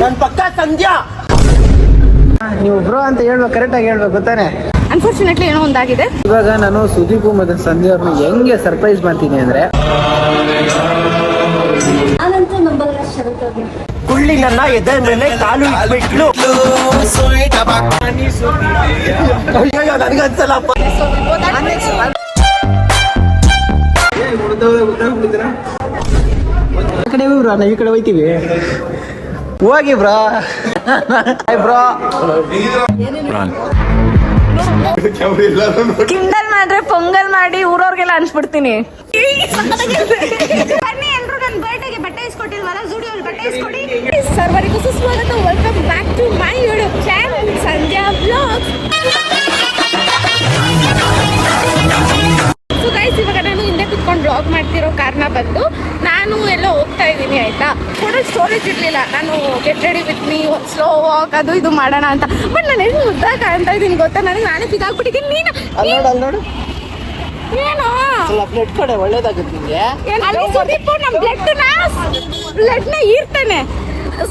ನನ್ ಪಕ್ಕ ಸಂಧ್ಯಾ. ನೀವು ಬ್ರೋ ಅಂತ ಹೇಳ್ಬೇಕು, ಕರೆಕ್ಟಾಗಿ ಹೇಳ್ಬೇಕು ಗೊತ್ತಾನೆ. ಅನ್ಫಾರ್ಚುನೇಟ್ಲಿ ಏನೋ ಒಂದಾಗಿದೆ. ಇವಾಗ ನಾನು ಸುದೀಪ್ ಮತ್ತೆ ಸಂಧ್ಯಾ ಅವ್ರನ್ನ ಹೆಂಗೆ ಸರ್ಪ್ರೈಸ್ ಮಾಡ್ತೀನಿ ಅಂದ್ರೆ, ಕುಳ್ಳಿ ನನ್ನ ಎದೆ ಮೇಲೆ ಕಾಲು ಇಟ್ಬಿಟ್ಲು. ನನಗನ್ಸಲ್ಲಪ್ಪ. ಆ ಕಡೆ ಬ್ರೋ, ನಾವು ಈ ಕಡೆ ಹೋಯ್ತೀವಿ. ಹೋಗಿ ಬ್ರೋ. ಬ್ರೋ ಕಿಂಡಲ್ ಮಾಡ್ರೆ ಪೊಂಗಲ್ ಮಾಡಿ ಊರವ್ರಿಗೆಲ್ಲ ಅನ್ಸ್ಬಿಡ್ತೀನಿ. ಬನ್ನಿ ಎಲ್ರು ನನ್ನ ಬರ್ಡೇಗೆ ಬಟ್ಟೆ ಇಸ್ಕೊಟ್ಟಿಲ್ವಲ್ಲ, ಜುಡಿಯೋಲ್ಲಿ ಬಟ್ಟೆ ಇಸ್ಕೊಡಿ. ಸರ್ವರಿಗೂ ಸುಸ್ವಾಗತ. Welcome back to my YouTube channel Sandhya vlogs. So guys, ಇವಾಗ ನಾನು ಹಿಂದೆ ಕುತ್ಕೊಂಡು ಬ್ಲಾಗ್ ಮಾಡ್ತಿರೋ ಕಾರಣ ಬಂದು ನಾನು ಎಲ್ಲೋ ಹೋಗ್ತಾ ಇದ್ದೀನಿ ಆಯ್ತಾ. ಫೋಟೋ ಸ್ಟೋರೇಜ್ ಇರಲಿಲ್ಲ. ನಾನು get ready with me, slow walk ಅದು ಇದು ಮಾಡೋಣ ಅಂತ. ಬಟ್ ನಾನು ಎಷ್ಟು ಉದ್ದ ಕಾಣ್ತಾ ಇದ್ದೀನಿ ಗೊತ್ತಾ, ನನಗೆ ನಾನೇ ಸಿಗಾಕ್ಬಿಟ್ಟಿದ್ದೀನಿ. ನೀನು ಅಲ್ಲಿ ನೋಡು, ಏನೋ ಬ್ಲಡ್ ಕೊಡೆ ಒಳ್ಳೇದಾಗುತ್ತೆ ನಿಂಗೆ. ಅಲ್ಲಿ ಸುದೀಪ್ ನಮ್ಮ ಬ್ಲಡ್ನ ಈರ್ತಾನೆ.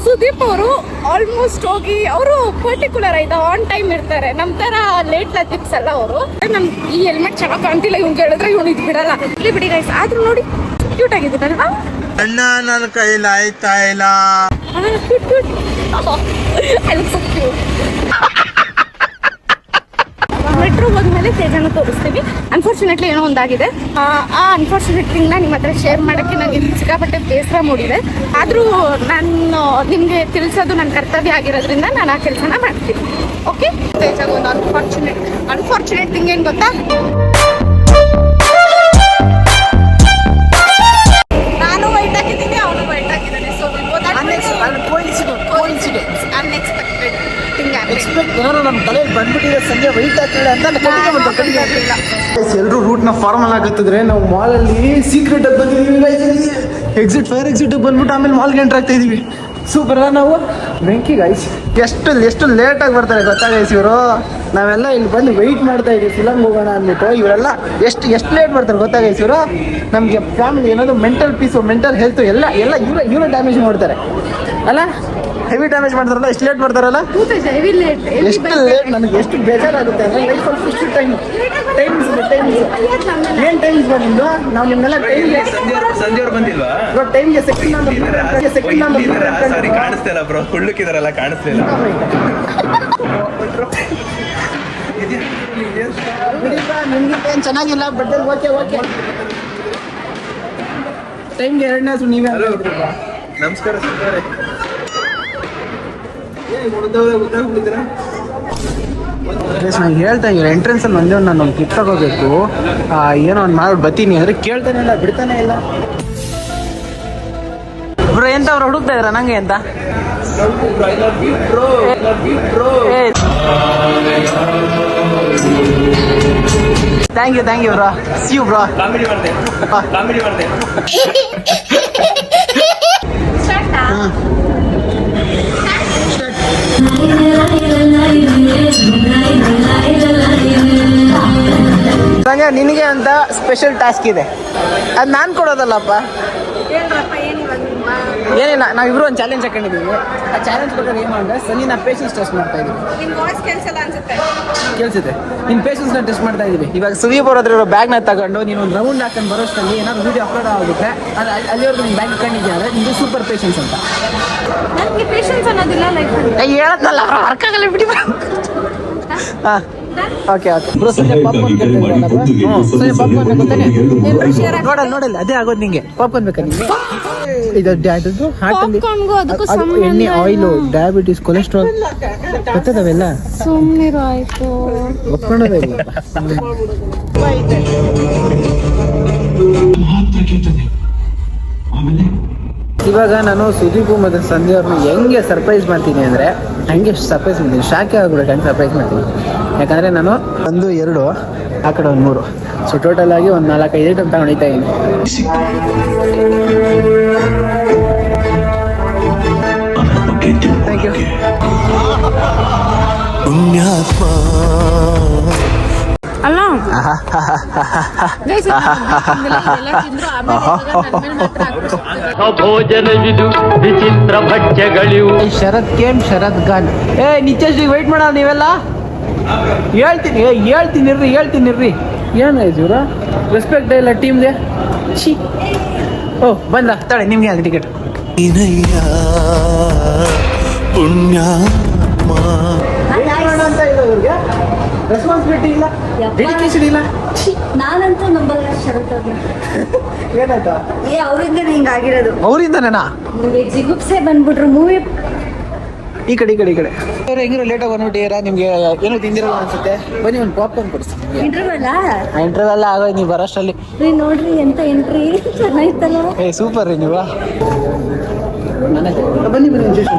ಸುದೀಪ್ ಅವರು ಆಲ್ಮೋಸ್ಟ್ ಹೋಗಿ ಅವರು ಪರ್ಟಿಕ್ಯುಲರ್ ಆಯ್ತಾ ಆನ್ ಟೈಮ್ ಇರ್ತಾರೆ. ನಮ್ಮ ತರ ಲೇಟ್ ಲತಿಪ್ಸ್ ಅಲ್ಲ ಅವರು. ನಮ್ಗೆ ಈ ಹೆಲ್ಮೆಟ್ ಚೆನ್ನಾಗಿ ಕಾಣ್ತಿಲ್ಲ, ಇವ್ನು ಹೇಳಿದ್ರೆ ಇವ್ನು ಇದು ಬಿಡಲ್ಲ. ಇಲ್ಲಿ ಬಿಡಿ ಗೈಸ್, ಆದ್ರೂ ನೋಡಿ ಕ್ಯೂಟ್ ಆಗಿದ್ದೀನಲ್ವಾ. ಅಣ್ಣ ನನ್ನ ಕೈಲಿ ಆಯ್ತಾ ಇಲ್ಲ. ಮೆಟ್ರೋ ಹೋದ್ಮೇಲೆ ತೇಜನ ತೋರಿಸ್ತೀವಿ. ಅನ್ಫಾರ್ಚುನೇಟ್ಲಿ ಏನೋ ಒಂದಾಗಿದೆ. ಆ ಅನ್ಫಾರ್ಚುನೇಟ್ ಥಿಂಗ್ನ ನಿಮ್ಮ ಹತ್ರ ಶೇರ್ ಮಾಡೋಕ್ಕೆ ನನಗೆ ಸಿಕ್ಕಾಪಟ್ಟೆ ಬೇಸರ ಮೂಡಿದೆ. ಆದರೂ ನಾನು ನಿಮಗೆ ತಿಳಿಸೋದು ನನ್ನ ಕರ್ತವ್ಯ ಆಗಿರೋದ್ರಿಂದ ನಾನು ಆ ಕೆಲಸನ ಮಾಡ್ತೀನಿ. ಓಕೆ, ತೇಜಾಗ ಒಂದು ಅನ್ಫಾರ್ಚುನೇಟ್ ಥಿಂಗ್ ಏನು ಗೊತ್ತಾ, ನಾನು ವೈಟ್ ಹಾಕಿದ್ದೀನಿ, ಅವನು ವೈಟ್ ಹಾಕಿದ್ದಾನೆ. ಸೊ ಅನ್ಎಕ್ಸ್ಪೆಕ್ಟೆಡ್ ಥಿಂಗ್ ನಮ್ಮ ತಲೆಯಲ್ಲಿ ಬಂದ್ಬಿಟ್ಟಿದೆ. ಸಂಜೆ ವೈಟ್ ಹಾಕಿಲ್ಲ ಅಂತ ಎಲ್ಲರೂ ರೂಟ್ನ ಫಾರ್ಮಲ್ ಆಗುತ್ತಿದ್ರೆ ನಾವು ಮಾಲಲ್ಲಿ ಸೀಕ್ರೆಟ್ ಆಗಿ ಬಂದಿದ್ದೀವಿ. ಎಕ್ಸಿಟ್ ಫೈರ್ ಎಕ್ಸಿಟ್ ಬಂದ್ಬಿಟ್ಟು ಆಮೇಲೆ ಮಾಲ್ಗೆ ಎಂಟ್ರ್ ಆಗ್ತಾ ಇದೀವಿ. ಸೂಪರ್ ಅಲ್ಲ ನಾವು. ಬೆಂಕಿ ಗೈಸ್, ಎಷ್ಟು ಲೇಟಾಗಿ ಬರ್ತಾರೆ ಗೊತ್ತಾ ಗೈಸ್ ಇವರು. ನಾವೆಲ್ಲ ಇಲ್ಲಿ ಬಂದು ವೆಯ್ಟ್ ಮಾಡ್ತಾ ಇದೀವಿ ಫಿಲಮ್ ಹೋಗೋಣ ಅಂದ್ಬಿಟ್ಟು. ಇವರೆಲ್ಲ ಎಷ್ಟು ಲೇಟ್ ಬರ್ತಾರೆ ಗೊತ್ತಾ ಗೈಸ್ ಇವರು. ನಮಗೆ ಫ್ಯಾಮಿಲಿ ಏನಾದ್ರು ಮೆಂಟಲ್ ಪೀಸು, ಮೆಂಟಲ್ ಹೆಲ್ತ್ ಎಲ್ಲ ಇವರೇ ಡ್ಯಾಮೇಜ್ ಮಾಡ್ತಾರೆ ಅಲ್ಲ. ಹೆವಿ ಡ್ಯಾಮೇಜ್ ಮಾಡ್ತಾರಲ್ಲ, ಎಷ್ಟು ಲೇಟ್ ಬರ್ತಾರಲ್ಲ. ಎಷ್ಟು ಲೇಟ್, ನನಗೆ ಎಷ್ಟು ಬೇಜಾರಾಗುತ್ತೆ ಅಂದರೆ ಲೈಫಲ್ಲಿ ಇಷ್ಟು ಟೈಮ್ಸ್ ಏನು ಟೈಮ್ಸ್ ಬಂದಿದ್ದು. ನಾವು ನಿಮ್ಮೆಲ್ಲ ಸಂಜೆ ಬಂದಿಲ್ವಾ? ಟೈಮ್ಗೆ ಸೆಕೆಂಡ್ ಕಾಣಿಸ್ತಿಲ್ಲ ಬ್ರೋ, ಹುಳ್ಳುಕಿದಾರಲ್ಲ ಕಾಣಿಸ್ಲಿಲ್ಲ. ನಿಮ್ಗೆ ಏನು ಚೆನ್ನಾಗಿಲ್ಲ ಬಟ್ ಓಕೆ ಟೈಮ್ಗೆ ಎರಡನೇ ನೀವೇ. ನಮಸ್ಕಾರ ಸರ್. ನಾನು ಹೇಳ್ತಾ ಇವ್ರು ಎಂಟ್ರೆನ್ಸ್ ಅಲ್ಲಿ ಒಂದೇ ನಾನು ಒಂದು ಕ್ಲಿಪ್ ತಗೋಬೇಕು, ಏನೋ ಒಂದು ಮಾಡ್ಬಿಟ್ಟು ಬರ್ತೀನಿ ಅಂದ್ರೆ ಕೇಳ್ತಾನೆ ಇಲ್ಲ, ಬಿಡ್ತಾನೆ ಇಲ್ಲ. ಬ್ರೋ ಎಂತ ಅವ್ರು ಹುಡುಕ್ತಾ ಇದಾರ ನಂಗೆ ಅಂತ. Thank you bro. See you bro. Comedy ಮಾಡಿದೆ. ನಿನಗೆ ಅಂತ ಸ್ಪೆಷಲ್ ಟಾಸ್ಕ್ ಇದೆ, ಅದು ನಾನು ಕೊಡೋದಲ್ಲಪ್ಪ. ಏನಿಲ್ಲ, ನಾವಿಬ್ರು ಒಂದು ಚಾಲೆಂಜ್ ಹಾಕೊಂಡಿದ್ದೀವಿ. ಆ ಚಾಲೆಂಜ್ ಪ್ರಕಾರ ಏನು ಮಾಡಿದ್ರೆ ಸನಿ ನಾ ಪೇಷನ್ಸ್ ಟೆಸ್ಟ್ ಮಾಡ್ತಾ ಇದ್ದೀವಿ. ಕೇಳಿಸಿದೆ, ನಿನ್ನ ಪೇಷನ್ಸ್ನ ಟೆಸ್ಟ್ ಮಾಡ್ತಾ ಇದ್ದೀವಿ. ಇವಾಗ ಸುದೀಪ್ ಅವ್ರ ಹತ್ರ ಬ್ಯಾಗ್ನ ತಗೊಂಡು ನೀನು ಒಂದು ರೌಂಡ್ ಹಾಕೊಂಡು ಬರೋಷ್ಟರಲ್ಲಿ ಏನಾದ್ರು ವೀಡಿಯೋ ಅಪ್ಲೋಡ್ ಆಗಿಬಿಟ್ರೆ ಅಲ್ಲಿವರೆಗೂ ನಿನ್ನ ಬ್ಯಾಗ್ ಇಟ್ಕೊಂಡಿದ್ದೆ ಅಂದರೆ ನಿಮಗೆ ಸೂಪರ್ ಪೇಷನ್ಸ್ ಅಂತ. ನನಗೆ ಪೇಷನ್ಸ್ ಅನ್ನೋದಿಲ್ಲ ಲೈಫ್. ಹೇಳದ್ನಲ್ಲ ವರ್ಕಾಗಲ್ಲ ಬಿಡಿ. ಹಾಂ ಓಕೆ ಬ್ರೋ. ಸಂಜೆ ಪಾಪ್ಕಾರ್ನ್ ನೋಡಲ್ಲ ಅದೇ ಆಗೋದು ನಿಂಗೆ. ಪಾಪ್ಕಾರ್ನ್ ಬೇಕಾ ನಿಂಗೆ? ಇದು ಹಾರ್ಟಲ್ಲಿ ಎಣ್ಣೆ, ಆಯಿಲು, ಡಯಾಬಿಟಿಸ್, ಕೊಲೆಸ್ಟ್ರಾಲ್ ಗೊತ್ತದವೆಲ್ಲ. ಸುಮ್ಮನಿರು ಆಯ್ತು, ಒಪ್ಕೊಳ್ಳೋದೇ ಇಲ್ಲ. ಇವಾಗ ನಾನು ಸುದೀಪ್ ಮತ್ತು ಸಂಧ್ಯಾ ಅವ್ರನ್ನ ಹೆಂಗೆ ಸರ್ಪ್ರೈಸ್ ಮಾಡ್ತೀನಿ ಅಂದರೆ ಹಂಗೆ ಸರ್ಪ್ರೈಸ್ ಮಾಡ್ತೀನಿ. ಶಾಕೆ ಆಗ್ಬಿಡುತ್ತೆ ಹಂಗೆ ಸರ್ಪ್ರೈಸ್ ಮಾಡ್ತೀನಿ. ಯಾಕಂದರೆ ನಾನು 1, 2 ಆ ಕಡೆ ಒಂದು 3, ಸೊ ಟೋಟಲ್ ಆಗಿ ಒಂದು 4-5 ಐಟಮ್ ತಗೊಂಡಿತಾ ಇದ್ದೀನಿ. Thank you. ಅಲ್ಲ Guys, ಇದೆಲ್ಲ ತಿಂದ್ರು ಆಮೇಲೆ ಇವಾಗ ನನ್ ಮೇಲೆ ಮಾತ್ರ ಹಾಕ್ಬಿಟ್ಟು ಭೋಜನವಿದು ವಿಚಿತ್ರ ಭಕ್ಷ್ಯಗಳಿವು. ಶರತ್ ಕೇಮ್ ಶರತ್ ಖಾನ್. ನಿತ್ಯಶ್ರೀ ವೆಯ್ಟ್ ಮಾಡ ನೀವೆಲ್ಲ. ಹೇಳ್ತೀನಿ ಇರ್ರಿ. ಏನಾಯ್ತು ಇವ್ರ ರೆಸ್ಪೆಕ್ಟ್ ಇಲ್ಲ ಟೀಮ್ಗೆ. ಛೀ. ಓ ಬಂದ ತಡೆ ನಿಮ್ಗೆ ಯಾಕೆ ಟಿಕೆಟ್. ಪುಣ್ಯ ಅಂತ ಇಲ್ಲ ಇವ್ರಿಗೆ. ರೆಸ್ಪಾನ್ಸಿಬಿಲಿಟಿ ಇಲ್ಲ, ಡೆಡಿಕೇಶನ್ ಇಲ್ಲ. ನಾನಂತೂ ನಂಬಲ್ಲ ಶರತ್ ಅವ್ರನ್ನ. ಏನಾಯ್ತಾ ಅವರಿಂದನೇ ಹಿಂಗಾಗಿರೋದು. ಅವರಿಂದನೇನಾ? ನಿಮಗೆ ಜಿಗುಪ್ಸೆ ಬಂದ್ಬಿಟ್ರು ಮೂವಿ. ಈ ಕಡೆ ಹೆಂಗಿರೋ ಲೇಟಾಗಿ ಬಂದ್ಬಿಟ್ಟಿರ. ನಿಮ್ಗೆ ಏನೋ ತಿಂದಿರಲ್ಲ ಅನ್ಸುತ್ತೆ. ಬನ್ನಿ ಒಂದು ಪಾಪ್ಕಾರ್ನ್ ಕೊಡಿಸ್ತೀನಿ. ಇಂಟರ್ವೆಲ್ಲ ಆಗೋದು ನೀವು ಬರೋಷ್ಟರಲ್ಲಿ. ರೀ ನೋಡ್ರಿ ಎಂತ ಎಂಟ್ರಿ ಚೆನ್ನಾಗಿತ್ತಲ್ಲ. ಸೂಪರ್ ರೀ ನೀವು. ಬನ್ನಿ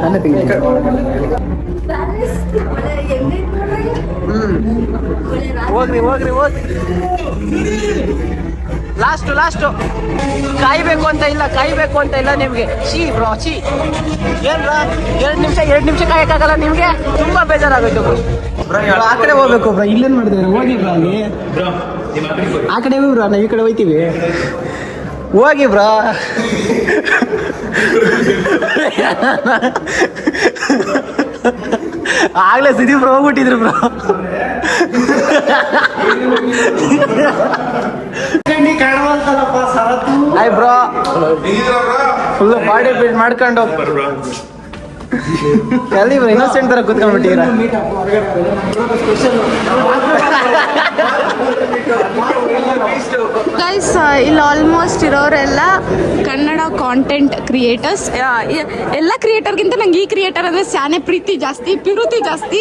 ನನ್ನ ತೆಗಿ. ಹೋಗ್ರಿ ಲಾಸ್ಟು ಕಾಯ್ಬೇಕು ಅಂತ ಇಲ್ಲ ನಿಮ್ಗೆ. ಬ್ರೋ ಏನ್ರ 2 ನಿಮಿಷ ಕಾಯಕ್ಕಾಗಲ್ಲ ನಿಮ್ಗೆ. ತುಂಬಾ ಬೇಜಾರಾಗೋಯ್ತು ಬ್ರೋ. ಆ ಕಡೆ ಹೋಗ್ಬೇಕು ಬ್ರೋ. ಇಲ್ಲೇನ್ ಮಾಡಿದ್ರೆ ಹೋಗಿ ಬ್ರೋ. ಅಲ್ಲಿ ಆ ಕಡೆ ಹೋಗಿ ಬ್ರೋ, ನಾವು ಈ ಕಡೆ ಹೋಯ್ತೀವಿ. ಹೋಗಿ ಬ್ರೋ. ಆಗ್ಲೇ ಸುದೀಪ್ ಬ್ರೋ ಹೋಗ್ಬಿಟ್ಟಿದ್ರು bro. Hi bro. Full body build ಮಾಡ್ಕೊಂಡು ಎಲ್ಲಿ ಬ್ರೋ ಇನ್ನೋಸೆಂಟ್ ತರ ಕೂತ್ಕೊಂಡ್ಬಿಟ್ಟಿರ. ಗೈಸ್ ಇಲ್ಲಿ ಆಲ್ಮೋಸ್ಟ್ ಇರೋರೆಲ್ಲ ಕನ್ನಡ ಕಾಂಟೆಂಟ್ ಕ್ರಿಯೇಟರ್ಸ್. ಎಲ್ಲ ಕ್ರಿಯೇಟರ್ಗಿಂತ ನಂಗೆ ಈ ಕ್ರಿಯೇಟರ್ ಅಂದರೆ ಸ್ಯಾನೆ ಪ್ರೀತಿ ಜಾಸ್ತಿ, ಪಿರುತಿ ಜಾಸ್ತಿ.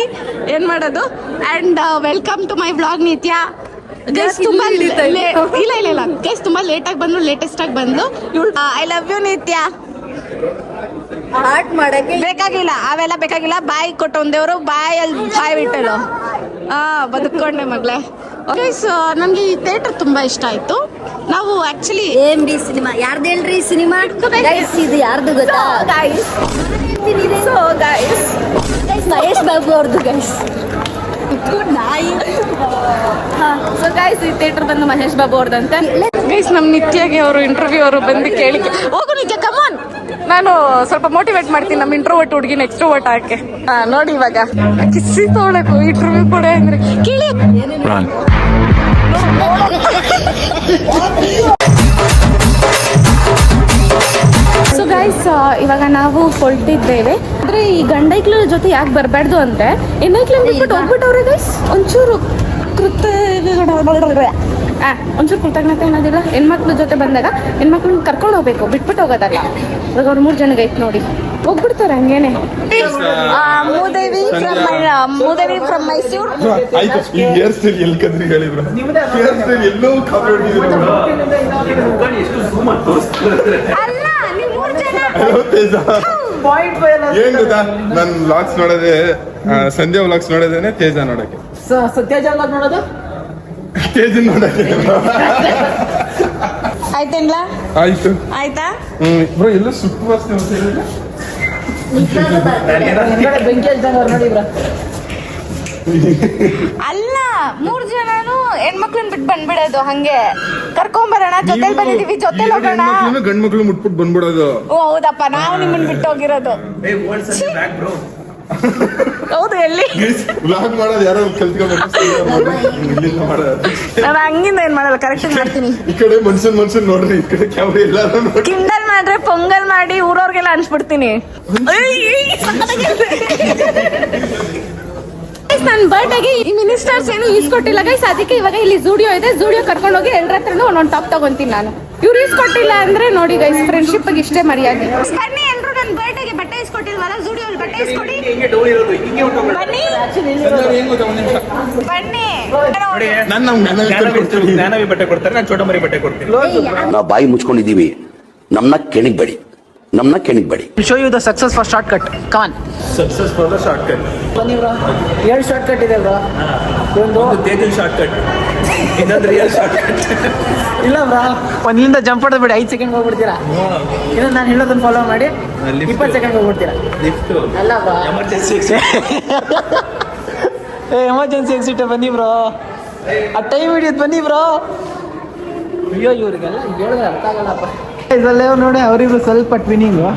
ಏನು ಮಾಡೋದು. And welcome to my vlog Nithya. Guys ತುಂಬ ಇಲ್ಲ ಗೈಸ್ ತುಂಬ ಲೇಟಾಗಿ ಬಂದು ಲೇಟೆಸ್ಟಾಗಿ ಬಂದು ಇವಳು I love you Nithya. Art ಮಾಡಕ್ಕೆ ಬೇಕಾಗಿಲ್ಲ, ಅವೆಲ್ಲ ಬೇಕಾಗಿಲ್ಲ. ಬಾಯಿ ಕೊಟ್ಟೊಂದೇವರು ಬಾಯಲ್ಲಿ ಬಾಯಿ ಬಿಟ್ಟಳು. ಬದುಕೊಂಡೆ ಮಗಳೇ. ಗೈಸ್ ನನಗೆ ಈ ಥಿಯೇಟರ್ ತುಂಬ ಇಷ್ಟ ಆಯಿತು. ನಾವು ಆ್ಯಕ್ಚುಲಿ AMD ಸಿನಿಮಾ ಯಾರ್ದು ಹೇಳ್ರಿ ಸಿನಿಮಾ. ಗೈಸ್ ಇದು ಯಾರ್ದು ಗೊತ್ತಾ? ಗೈಸ್ ಮಹೇಶ್ ಬಾಬು ಅವ್ರದ್ದು ಗೈಸ್. ನಾಯಿ. ಸೊ ಗೈಸ್ ಈ ಥಿಯೇಟರ್ ಬಂದು ಮಹೇಶ್ ಬಾಬು ಅವ್ರದಂತೆ. ಗೈಸ್ ನಮ್ಮ ನಿತ್ಯಗೆ ಅವರು ಇಂಟರ್ವ್ಯೂ ಅವರು ಬಂದು ಕೇಳಿ ಹೋಗು ನಿತ್ಯ ಕಮಾನ್. ನಾನು ಸ್ವಲ್ಪ ಮೋಟಿವೇಟ್ ಮಾಡ್ತೀನಿ ನಮ್ಮ ಇಂಟ್ರೋವರ್ಟ್ ಹುಡುಗಿನ ಎಕ್ಸ್ಟ್ರೋವರ್ಟ್ ಹಾಕಿ. ನೋಡಿ ಇವಾಗ ಕಿಸಿ ತೊಗೊಳಕು ಇಂಟರ್ವ್ಯೂ ಕೊಡ ಅಂದ್ರೆ ಕೇಳಿ. ಸೊ ಗೈಸ್ ಇವಾಗ ನಾವು ಹೊರಟಿದ್ದೇವೆ. ಅಂದ್ರೆ ಈ ಗಂಡೈಕ್ಳ ಜೊತೆ ಯಾಕೆ ಬರಬಾರ್ದು ಅಂದ್ರೆ ಹೆಣ್ಣೈಕ್ಳ ಬಿಟ್ಬಿಟ್ಟು ಹೋಗ್ಬಿಟ್ಟವ್ರೆ ಗೈಸ್. ಒಂಚೂರು ಒಂಚೂರು ಕೃತಜ್ಞತೆ ಅನ್ನೋದಿಲ್ಲ. ಹೆಣ್ಮಕ್ಳ ಜೊತೆ ಬಂದಾಗ ಹೆಣ್ಮಕ್ಳನ್ನ ಕರ್ಕೊಂಡು ಹೋಗ್ಬೇಕು, ಬಿಟ್ಬಿಟ್ಟು ಹೋಗೋದಲ್ಲ. ಇವಾಗ ಅವ್ರು 3 ಜನ ಐತೆ ನೋಡಿ, ಹೋಗ್ಬಿಡ್ತಾರೆ ಹಂಗೇನೆ. ಮೂದೇವಿ ಫ್ರಮ್ ಮೈಸೂರು. ಅಲ್ಲ ನೀವು 3 ಜನ. ಏನ್ ಗೊತ್ತಾ, ನನ್ ವ್ಲಾಗ್ಸ್ ನೋಡೋದೇ ಸಂಧ್ಯಾ ವ್ಲಾಗ್ಸ್ ನೋಡೋದೇನೆ ತೇಜ ನೋಡಕ್ಕೆ. ಸತ್ಯಜ ನೋಡೋದು ತೇಜ ನೋಡಕ್ಕೆ. ಆಯ್ತೇನ್ಲ ಆಯ್ತು ಆಯ್ತಾ ಬ್ರೋ. ಎಲ್ಲೂ ಸುಟ್ಟು ವಾಸನೆ ಬೆಂಕಿ ಹಚ್ಚಿದಂಗ ನೋಡಿ ಬ್ರೋ. ಅಲ್ಲ 3 ಜನನು ಹೆಣ್ಮಕ್ಳನ್ನ ಬಿಟ್ಟು ಬಂದ್ಬಿಡೋದು. ಹಂಗೆ ಕರ್ಕೊಂಬರೋಣ, ಜೊತೆಲಿ ಬಂದಿದೀವಿ, ಜೊತೆಲಿ ಹೋಗೋಣ. ಗಂಡ್ ಮಕ್ಳು ಮುಟ್ಬಿಟ್ಟು ಬಂದ್ಬಿಡೋದು. ಓ ಹೌದಪ್ಪ, ನಾವು ನಿಮ್ಮನ್ನ ಬಿಟ್ಟು ಹೋಗಿರೋದು. ಹೌದು, ಎಲ್ಲಿ ವ್ಲಾಗ್ ಮಾಡೋದು ಯಾರೋ ಕಲ್ತ್ಕೊಬೇಕು. ನಾನು ಹಂಗಿಂದ ಏನ್ ಮಾಡಲ್ಲ, ಕರೆಕ್ಟ್ ಮಾಡ್ತೀನಿ. ಈ ಕಡೆ ಮನ್ಸನ್ ನೋಡ್ರಿ, ಈ ಕಡೆ ಕ್ಯಾಮ್ರಾ ಎಲ್ಲಾರು ನೋಡಿ. ಕಿಂಡಲ್ ಮಾಡ್ರೆ ಪೊಂಗಲ್ ಮಾಡಿ ಊರವ್ರಿಗೆಲ್ಲ ಹಂಚ್ಬಿಡ್ತೀನಿ. ನನ್ನ ಬರ್ಡೇಗೆ ಈ ಮಿನಿಸ್ಟರ್ಸ್ ಏನು ಈಸ್ಕೊಟ್ಟಿಲ್ಲ ಗೈಸ್. ಅದಕ್ಕೆ ಇವಾಗ ಇಲ್ಲಿ ಜೂಡಿಯೋ ಇದೆ, ಜೂಡಿಯೋ ಕರ್ಕೊಂಡು ಹೋಗಿ ಎಲ್ಲರ ಹತ್ರನೂ ಒಂದೊಂದು ಟಾಪ್ ತಗೊಂತೀನಿ ನಾನು. ಇವ್ರು ಈಸ್ಕೊಟ್ಟಿಲ್ಲ ಅಂದ್ರೆ ನೋಡಿ ಗೈಸ್, ಫ್ರೆಂಡ್ಶಿಪ್ ಇಷ್ಟೇ ಮರ್ಯಾದೆ. ಬನ್ನಿ ಎಲ್ರು, ನನ್ನ ಬರ್ಡೇಗೆ ಬಟ್ಟೆ ಇಸ್ಕೊಟ್ಟಿಲ್ವಲ್ಲ, ಜೂಡಿಯೋ ಬಟ್ಟೆ ಇಸ್ಕೊಡಿ. ಬನ್ನಿ ಜ್ಞಾನವಿ ಬಟ್ಟೆ ಕೊಡ್ತಾರೆ, ನಾನು ಚೋಟಮರಿ ಬಟ್ಟೆ ಕೊಡ್ತೀನಿ. ನಾವು ಬಾಯಿ ಮುಚ್ಕೊಂಡಿದ್ದೀವಿ, ನಮ್ಮನ್ನ ಕೆಣಿಗ್ಬೇಡಿ. Show you the success for shortcut. Con success for the shortcut. ಬನ್ನಿ ಬ್ರೋ, 2 ಶಾರ್ಟ್ ಕಟ್ ಇದೆ ಬ್ರೋ. ಒಂದು ತೇಜಲ್ ಶಾರ್ಟ್ ಕಟ್, ಇನ್ನೊಂದು ರಿಯಲ್ ಶಾರ್ಟ್ ಕಟ್. ಇಲ್ಲ ಬ್ರೋ, ಒಂದ್ಲಿಂದ ಜಂಪ್ ಹೊಡೆದ್ಬಿಡಿ 5 ಸೆಕೆಂಡ್ ಹೋಗ್ಬಿಡ್ತೀರಾ. ಇನ್ನೊಂದು ನಾನು ಹೇಳೋದನ್ನ ಫಾಲೋ ಮಾಡಿ 20 ಸೆಕೆಂಡ್ ಹೋಗ್ಬಿಡ್ತೀರಾ. ಲಿಫ್ಟ್ ಅಲ್ಲ ಬ್ರೋ, ಎಮರ್ಜೆನ್ಸಿ ಎಮರ್ಜೆನ್ಸಿ ಎಕ್ಸಿಟ್. ಬನ್ನಿ ಬ್ರೋ, ಆ ಟೈಮ್ ಹಿಡಿಯೋದು ಬನ್ನಿ ಬ್ರೋ. ಅಯ್ಯೋ ಇವ್ರಿಗೆಲ್ಲ ಹೇಳಿದ್ರೆ ಅರ್ಥ ಆಗಲ್ಲಪ್ಪ. ಇದರಲ್ಲೇ ನೋಡಿ ಅವರಿಬ್ರು ಸ್ವಲ್ಪ ಟ್ವಿನಿಂಗು.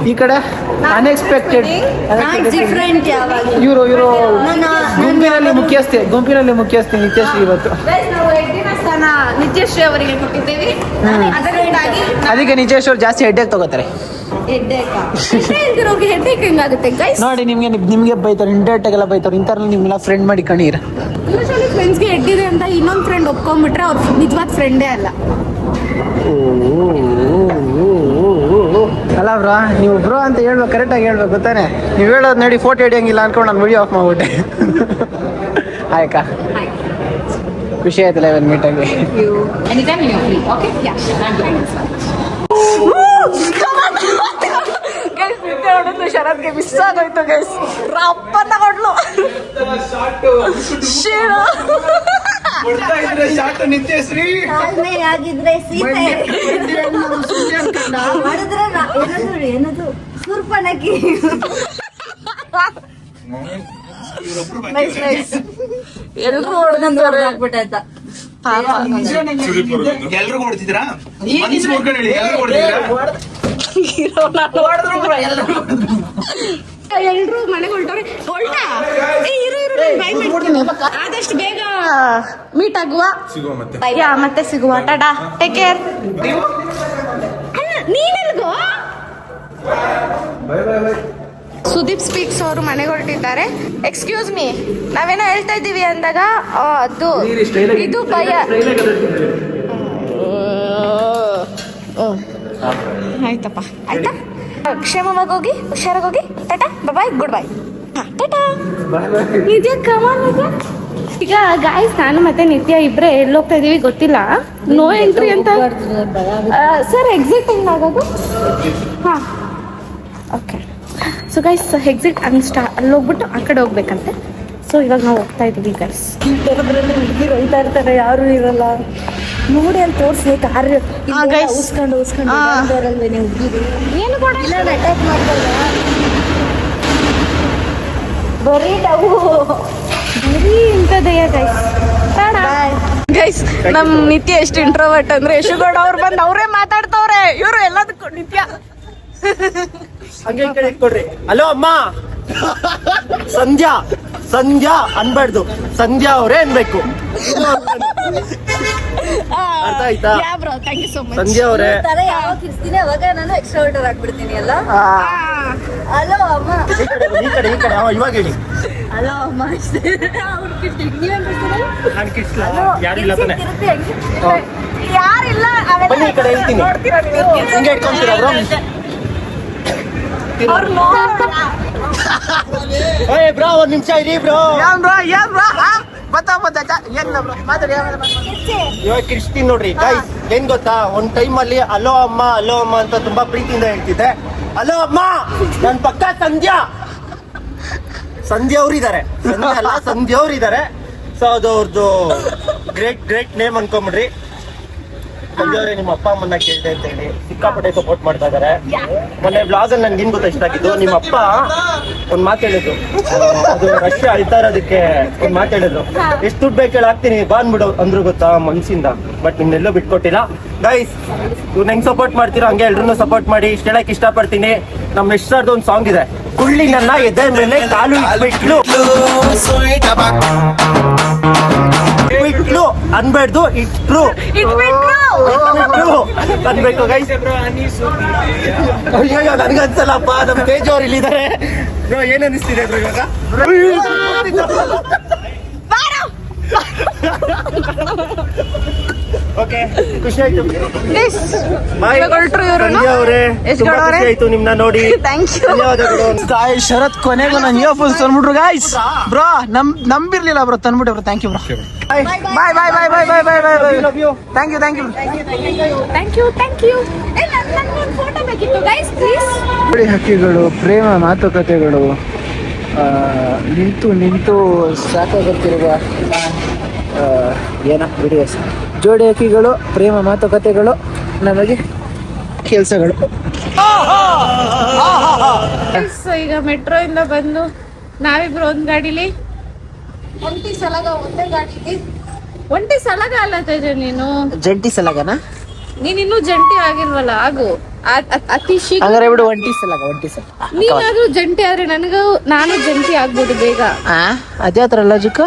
ಈ ಕಡೆ ಅನ್ಎಕ್ಸ್ಪೆಕ್ಟೆಡ್ ಡಿಫ್ರೆಂಟ್ ಯಾವಾಗ ಇವರು ಗುಂಪಿನಲ್ಲಿ ಮುಖ್ಯಸ್ಥೆ ನಿತ್ಯಶ್ರೀ ಇವತ್ತು. ನಾವು ಹೆಡ್ಡಿನ ಸ್ಥಾನ ನಿತ್ಯಶ್ರೀ ಅವರಿಗೆ ಕೊಟ್ಟಿದ್ದೇವೆ. ಅದರಿಂದಾಗಿ ಅದಕ್ಕೆ ನಿತ್ಯಶ್ರೀ ಅವ್ರು ಜಾಸ್ತಿ ಹೆಡ್ಡೇಕ್ ತಗೋತಾರೆ. ಹೆಡ್ಡೇಕ್ ಹೆಂಗಾಗುತ್ತೆ ಗೈಸ್? ನೋಡಿ ನಿಮ್ಗೆ ಬೈತಾರೆ, ಇಂಡೈರೆಕ್ಟ್ ಎಲ್ಲ ಬೈತಾರೆ. ಇಂಥವ್ರನ್ನ ನಿಮ್ಗೆಲ್ಲ ಫ್ರೆಂಡ್ ಮಾಡಿ ಕಣೀರ. ಯೂಶಲಿ ಫ್ರೆಂಡ್ಸ್ಗೆ ಹೆಡ್ಡಿದೆ ಅಂತ ಇನ್ನೊಂದು ಫ್ರೆಂಡ್ ಒಪ್ಕೊಂಡ್ಬಿಟ್ರೆ ಅವ್ರ ನಿಜವಾದ ಫ್ರೆಂಡೇ ಅಲ್ಲ. ಅಲ್ಲ ಬ್ರೋ, ನೀವು ಬ್ರೋ ಅಂತ ಹೇಳ್ಬೇಕು, ಕರೆಕ್ಟಾಗಿ ಹೇಳ್ಬೇಕು ಗೊತ್ತಾನೆ. ನೀವು ಹೇಳೋದು ನೋಡಿ ಫೋಟೋ ಹಿಡಿಯಂಗಿಲ್ಲ ಅನ್ಕೊಂಡು ನಾನು ವಿಡಿಯೋ ಆಫ್ ಮಾಡ್ಬಿಟ್ಟೆ. ಆಯ್ತಾ, ಖುಷಿ ಆಯ್ತಲ್ಲ ಇವತ್ತು ಮೀಟಾಗಿ. ಶರತ್ಗೆ ಮಿಸ್ ಆಗೋಯ್ತು ಗೈಸ್. ಅಪ್ಪ ತಗೊಂಡ್ಲು ನಿತ್ಯಶ್ರೀ ಆಗಿದ್ರೆ ಸೀತೆ ಮಾಡಿದ್ರೆ ಏನದು ಸುರ್ಪಣಕಿ. ಎಲ್ರು ಹೊಡೆದಾಗ್ಬಿಟ್ಟಾಯ್ತಾ. ಎಲ್ರಿಗೂ ಹೊಡ್ತಿದ್ರಾ? ಎಲ್ರು ಮನೆಗೆ ಹೊರಟಾ ಆದಷ್ಟು ಬೇಗ ಮೀಟ್ ಆಗುವ, ಮತ್ತೆ ಸಿಗುವ. Tata, take care. ನೀನೆಲ್ಗೋ? ಸುದೀಪ್ ಸ್ಪೀಕ್ಸ್ ಅವರು ಮನೆಗೆ ಹೊರಟಿದ್ದಾರೆ. ಎಕ್ಸ್ಕ್ಯೂಸ್ ಮೀ, ನಾವೇನೋ ಹೇಳ್ತಾ ಇದ್ದೀವಿ ಅಂದಾಗ ಅದು ಇದು ಭಯ. ಆಯ್ತಪ್ಪ, ಆಯ್ತಾ? ಕ್ಷೇಮವಾಗಿ ಹೋಗಿ, ಹುಷಾರಾಗಿ ಹೋಗಿ. ಟಾಟಾ, ಬಾಯ್, ಗುಡ್ ಬಾಯ್. ಟಾಟಾ. ನಿಜ ಕಮಾನ್. ಈಗ ಗಾಯ್ಸ್, ನಾನು ಮತ್ತೆ ನಿತ್ಯ ಇಬ್ಬರೇ ಎಲ್ಲಿ ಹೋಗ್ತಾ ಇದೀವಿ ಗೊತ್ತಿಲ್ಲ. ನೋ ಎಂಟ್ರಿ ಅಂತ ಸರ್. ಎಕ್ಸಿಟ್ ಹೆಂಗ್ ಆಗೋದು? ಹಾಂ, ಓಕೆ. ಸೊ ಗೈಸ್, ಎಕ್ಸಿಟ್ ಅಲ್ಲಿ ಹೋಗ್ಬಿಟ್ಟು ಆ ಕಡೆ ಹೋಗ್ಬೇಕಂತೆ. ಸೊ ಇವಾಗ ನಾವು ಹೋಗ್ತಾ ಇದೀವಿ ಗೈಸ್. ಹುಡುಗಿ ರೈತಾ ಇರ್ತಾರೆ, ಯಾರು ಇರಲ್ಲ ನೋಡಿ. ಅಲ್ಲಿ ತೋರಿಸಿ ಕಾರ್ ಉಸ್ಕೊಂಡು ಏನು ಕೂಡ ಅಟ್ಯಾಕ್ ಮಾಡ್ತಾರೆ. ಬರೀ ನಾವು ಬರೀ ಇಂಥದೆಯ ಗೈಸ್. ಗೈಸ್, ನಮ್ ನಿತ್ಯ ಎಷ್ಟು ಇಂಟ್ರೋವರ್ಟ್ ಅಂದ್ರೆ ಯಶುಗೌಡ ಅವ್ರು ಬಂದು ಅವರೇ ಮಾತಾಡ್ತವ್ರೆ. ಇವರು ಎಲ್ಲದಕ್ಕೂ ನಿತ್ಯ ಹಂಗೆ ಈ ಕಡೆ ಇಟ್ಕೊಡ್ರಿ. ಹಲೋ ಅಮ್ಮ, ಸಂಧ್ಯಾ ಸಂಧ್ಯಾ ಅನ್ಬಾರ್ದು, ಸಂಧ್ಯಾ ಅವರೇ ಅನ್ಬೇಕು. ಅರ್ಥ ಆಯ್ತಾ? ಸಂಧ್ಯಾ ಅವರೇ ಯಾವಾಗ ಇರ್ತೀನಿ ಅವಾಗ ನಾನು ಎಕ್ಸ್ಟ್ರಾವರ್ಟರ್ ಆಗ್ಬಿಡ್ತೀನಿ ಅಲ್ಲ. ಹಲೋ ಅಮ್ಮ. ಈ ಕಡೆ ಇವಾಗ ಹೇಳಿ. ಹಲೋ ಅಮ್ಮ. ಯಾರಿಲ್ಲ ತಾನೆ? ಯಾರಿಲ್ಲ. ಬನ್ನಿ ಈ ಕಡೆ ಹೇಳ್ತೀನಿ. ಹಿಂಗೆ ಇಟ್ಕೊಂತೀರಾ ಬ್ರೋ? ಏ ಬ್ರೋ, ಒಂದ್ ನಿಮಿಷ ಇರಿ ಬ್ರೋ. ಇವಾಗ ಕ್ರಿಸ್ಟಿನ್ ನೋಡ್ರಿ ಗೈಸ್, ಏನ್ ಗೊತ್ತಾ, ಒಂದ್ ಟೈಮ್ ಅಲ್ಲಿ ಹಲೋ ಅಮ್ಮ ಅಂತ ತುಂಬಾ ಪ್ರೀತಿಯಿಂದ ಹೇಳ್ತಿದ್ದೆ. ಹಲೋ ಅಮ್ಮ, ನನ್ ಪಕ್ಕ ಸಂಧ್ಯಾ ಅವ್ರಿದ್ದಾರೆ. ಸಂಧ್ಯಾ ಅಲ್ಲ, ಸಂಧ್ಯಾ ಅವ್ರಿದ್ದಾರೆ. ಸೊ ಅದು ಅವ್ರದ್ದು ಗ್ರೇಟ್ ನೇಮ್ ಅನ್ಕೊಂಬಿಡ್ರಿ. ಸಂಧ್ಯಾ ಅವರೇ, ನಿಮ್ಮ ಅಪ್ಪ ಅಮ್ಮನ್ನ ಕೇಳಿದೆ ಅಂತ ಹೇಳಿ ಸಿಕ್ಕಾಪಟ್ಟೆ ಸಪೋರ್ಟ್ ಮಾಡ್ತಾ ಇದಾರೆ. ಮೊನ್ನೆ ಬ್ಲಾಗ್ ಅಲ್ಲಿ ನನ್ಗೆ ಗೊತ್ತಾ ಇಷ್ಟ ಆಗಿದ್ದು, ನಿಮ್ಮ ಅಪ್ಪ ಒಂದ್ ಮಾತು ಹೇಳಿದ್ರು. ಅದು ರಶ್ಯ ಅಳ್ತಾ ಇರೋದಕ್ಕೆ ಒಂದ್ ಮಾತು ಹೇಳಿದ್ರು, ಎಷ್ಟು ದುಡ್ಡು ಬೇಕು ಹೇಳಿ ಹಾಕ್ತೀನಿ ಬಾ ಅಂದ್ಬಿಡು ಅಂದ್ರು ಗೊತ್ತಾ, ಮನ್ಸಿಂದ. But ನಿಮ್ನೆಲ್ಲೂ ಬಿಟ್ಕೊಟ್ಟಿಲ್ಲ guys. ಇವ್ನ ಹೆಂಗ್ ಸಪೋರ್ಟ್ ಮಾಡ್ತೀರೋ ಹಂಗೆ ಎಲ್ರು ಸಪೋರ್ಟ್ ಮಾಡಿ. ಇಷ್ಟ ಹೇಳಕ್ ಇಷ್ಟಪಡ್ತೀನಿ. ನಮ್ ನೆಕ್ಸ್ಟ್ ಒಂದ್ ಸಾಂಗ್ ಇದೆ, ಕುಳ್ಳಿ ನನ್ನ ಎದೆ ಮೇಲೆ ಕಾಲು ಇಟ್ಬಿಟ್ಲು ಅನ್ಬೇಡ್ದು, ಇಟ್ರು ಅನ್ಬೇಕು ಗೈಸ್. ಅಯ್ಯೋ ನನ್ಗನ್ಸಲ್ಲಪ್ಪ, ನಮ್ ತೇಜ್ ಅವ್ರು ಇಲ್ಲಿದ್ದಾರೆ. ಏನ್ ಅನಿಸ್ತಿದೆ ಬ್ರೋ ಇವಾಗ? ಓಕೆ, ಖುಷಿ ಆಯ್ತು. ಖುಷಿ ಆಯ್ತು ನಿಮ್ನ ನೋಡಿ. ಧನ್ಯವಾದಗಳು. ಶರತ್ ಕೊನೆಗೂ ನಾನು ಇಯರ್ಫೋನ್ಸ್ ತಂದ್ಬಿಟ್ರು ಗಾಯ್ಸ್. ಬ್ರೋ ನಂಬಿರ್ಲಿಲ್ಲ ಬ್ರೋ, ತಂದ್ಬಿಟ್ಟೆ bro. Thank you bro. Bye. Thank you. Photo ಬೇಕಿತ್ತು ಗೈಸ್, ಪ್ಲೀಸ್. ಜೋಡಿ ಹಕ್ಕಿಗಳು, ಪ್ರೇಮ ಮಾತುಕತೆಗಳು, ನಿಂತು ಸಾಕಾಗುತ್ತಿರುವ ಏನ ವಿಡಿಯೋಸ್. ಜೋಡಿ ಹಕ್ಕಿಗಳು, ಪ್ರೇಮ ಮಾತುಕತೆಗಳು, ನಮಗೆ ಕೆಲಸಗಳು. ಈಗ ಮೆಟ್ರೋ ಇಂದ ಬಂದು ನಾವಿಬ್ರು ಒಂದ್ ಗಾಡಿಲಿ, ಒಂದೇ ಗಾಡಿಲಿ ಒಂಟಿ ಸಲಗ ಅಲ್ಲ ತೇಜ ನೀನು. ಜಂಟಿ ಸಲಗನ ನೀನಿನ್ನೂ ಜಂಟಿ ಆಗಿಲ್ವಲ್ಲ, ಆಗು. ಅತಿ ಶೀಘ್ರ ಹಂಗಾರೆ ಬಿಡು, ಒಂಟಿ ಸಲಗ. ನೀನಾದ್ರೂ ಜಂಟಿ ಆದ್ರೆ ನಾನು ಜಂಟಿ ಆಗ್ಬೋದು ಬೇಗ. ಅದೇ ಹತ್ರ ಲಾಜಿಕ್.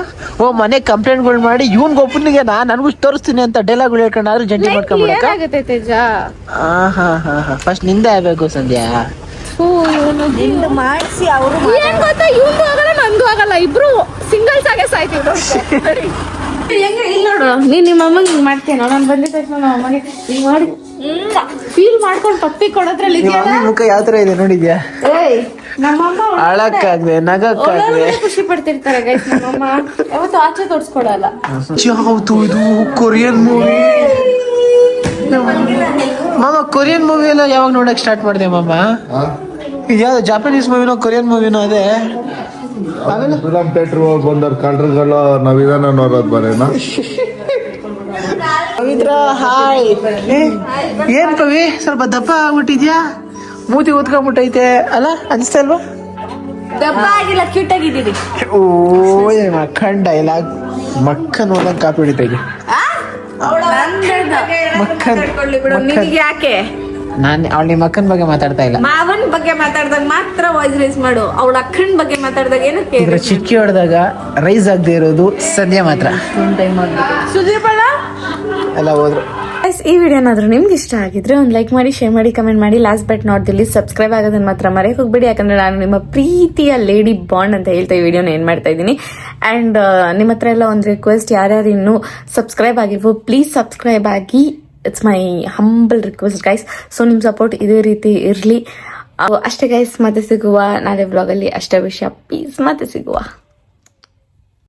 ಮನೆ ಕಂಪ್ಲೇಂಟ್ಗಳು ಮಾಡಿ ಒಬ್ಬನಿಗೆ ನನಗೂ ತೋರಿಸ್ತೀನಿ ಅಂತ ಡೈಲಾಗ್ಗಳು ಹೇಳ್ಕೊಂಡಾದ್ರೂ ಜಂಟಿ ಮಾಡ್ಕೊಂಡ್ಬಿಡಕ. ಏನಾಗುತ್ತೆ ತೇಜ? ಫಸ್ಟ್ ನಿಂದೆ ಆಗ್ಬೇಕು ಸಂಧ್ಯಾ. ಮಾಡಿಸಿ ಅವರು ಏನ್ ಗೊತ್ತಾ, ಇವ್ನು ಆಗಲ್ಲ ನಂದು ಆಗಲ್ಲ, ಇಬ್ರು ಸಿಂಗಲ್ಸ್ ಆಗೇ ಸಾಯ್ತೀವಿ. ಇಲ್ಲಿ ನೋಡು, ನೀನ್ ನಿಮ್ಮ ಅಮ್ಮಂಗೆ ಹಿಂಗ್ ಮಾಡ್ತೇನೋ, ನಾನು ಬಂದಿದ ತಕ್ಷಣ ನಮ್ಮ ಅಮ್ಮಗೆ ಹಿಂಗ್ ಮಾಡಿ ಫೀಲ್ ಮಾಡ್ಕೊಂಡು ಪಪ್ಪಿ ಕೊಡೋದ್ರಲ್ಲಿ ಮುಖ ಯಾವ ತರ ಇದೆ ನೋಡಿದ್ಯಾ? ನಮ್ಮಮ್ಮ ಅಳಕ್ಕಾಗ್ದೆ, ನಗಕ್ಕಾಗ್ದೆ, ಖುಷಿ ಪಡ್ತಿರ್ತಾರೆ ಗೈಸ್. ನಮ್ಮಮ್ಮ ಯಾವತ್ತು ಆಚೆ ತೋರ್ಸ್ಕೊಡಲ್ಲ. ಯಾವ್ದು ಇದು? ಕೊರಿಯನ್ ಮೂವಿ ಮಾಮ. ಕೊರಿಯನ್ ಮೂವಿ ಎಲ್ಲ ಯಾವಾಗ ನೋಡಕ್ ಸ್ಟಾರ್ಟ್ ಮಾಡಿದೆ ಮಾಮ? ಯಾವ್ದು ಜಾಪನೀಸ್ ಮೂವಿನೋ ಕೊರಿಯನ್ ಮೂವಿನೋ? ಅದೇ ಫಿಲಂ ಥಿಯೇಟರ್ ಹೋಗಿ ಬಂದವ್ರ ಕಂಡ್ರುಗಳು ನಾವಿದಾನ ನೋಡೋದು ಬರೇನಾ? ಪವಿತ್ರ ಹಾಯ್. ಏನ್ ಪವಿ, ಸ್ವಲ್ಪ ದಪ್ಪ ಆಗ್ಬಿಟ್ಟಿದ್ಯಾ? ಮೂತಿ ಊದ್ಕೊಂಡ್ಬಿಟ್ಟೈತೆ ಅಲ್ಲ, ಅನ್ಸ್ತಾ ಇಲ್ವಾ? ದಪ್ಪ ಆಗಿಲ್ಲ, ಕ್ಯೂಟ್ ಆಗಿದ್ದೀರಿ. ಓ ಮಕ್ಕನ್ ಡೈಲಾಗ್, ಮಕ್ಕನ್ ಓದಂಗ್ ಕಾಪಿ ಹಿಡಿತಾ ಇದೆ. ನಿನಗೆ ಯಾಕೆ? ನಾನು ಅವಳ ನಿಮ್ಮ ಅಕ್ಕನ ಬಗ್ಗೆ ಮಾತಾಡ್ತಾ ಇಲ್ಲ. ಮಾವನ್ ಬಗ್ಗೆ ಮಾತಾಡ್ದಾಗ ಮಾತ್ರ ವಾಯ್ಸ್ ರೈಸ್ ಮಾಡು. ಅವಳ ಅಕ್ಕನ ಬಗ್ಗೆ ಮಾತಾಡ್ದಾಗ ಏನಕ್ಕೆ? ಇದ್ರ ಚಿಟ್ಕಿ ಹೊಡೆದಾಗ ರೈಸ್ ಆಗದೆ ಇರೋದು ಸಂಧ್ಯಾ ಮಾತ್ರ. ಸುದೀಪಣ್ಣ ಎಲ್ಲ ಹೋದ್ರು. ಈ ವಿಡಿಯೋನಾದ್ರೂ ನಿಮ್ಗೆ ಇಷ್ಟ ಆಗಿದ್ರೆ ಒಂದು ಲೈಕ್ ಮಾಡಿ, ಶೇರ್ ಮಾಡಿ, ಕಮೆಂಟ್ ಮಾಡಿ. Last but not the least subscribe ಆಗೋದನ್ನ ಮಾತ್ರ ಮರೆಯಕ್ಕೆ ಹೋಗ್ಬೇಡಿ. ಯಾಕಂದ್ರೆ ನಾನು ನಿಮ್ಮ ಪ್ರೀತಿಯ ಲೇಡಿ ಬಾಂಡ್ ಅಂತ ಹೇಳ್ತಾ ಈ ವಿಡಿಯೋನ ಏನ್ ಮಾಡ್ತಾ ಇದ್ದೀನಿ. ಅಂಡ್ ನಿಮ್ಮ ಹತ್ರ ಎಲ್ಲ ಒಂದು ರಿಕ್ವೆಸ್ಟ್, ಯಾರ್ಯಾರು ಇನ್ನೂ ಸಬ್ಸ್ಕ್ರೈಬ್ ಆಗಿಲ್ವೋ ಪ್ಲೀಸ್ ಸಬ್ಸ್ಕ್ರೈಬ್ ಆಗಿ. It's my humble request guys. So ನಿಮ್ಮ ಸಪೋರ್ಟ್ ಇದೇ ರೀತಿ ಇರಲಿ ಅಷ್ಟೇ ಗೈಸ್. ಮತ್ತೆ ಸಿಗುವ ನಾಳೆ ಬ್ಲಾಗಲ್ಲಿ. ಅಷ್ಟೇ ವಿಷಯ. ಪ್ಲೀಸ್ ಮತ್ತೆ ಸಿಗುವ.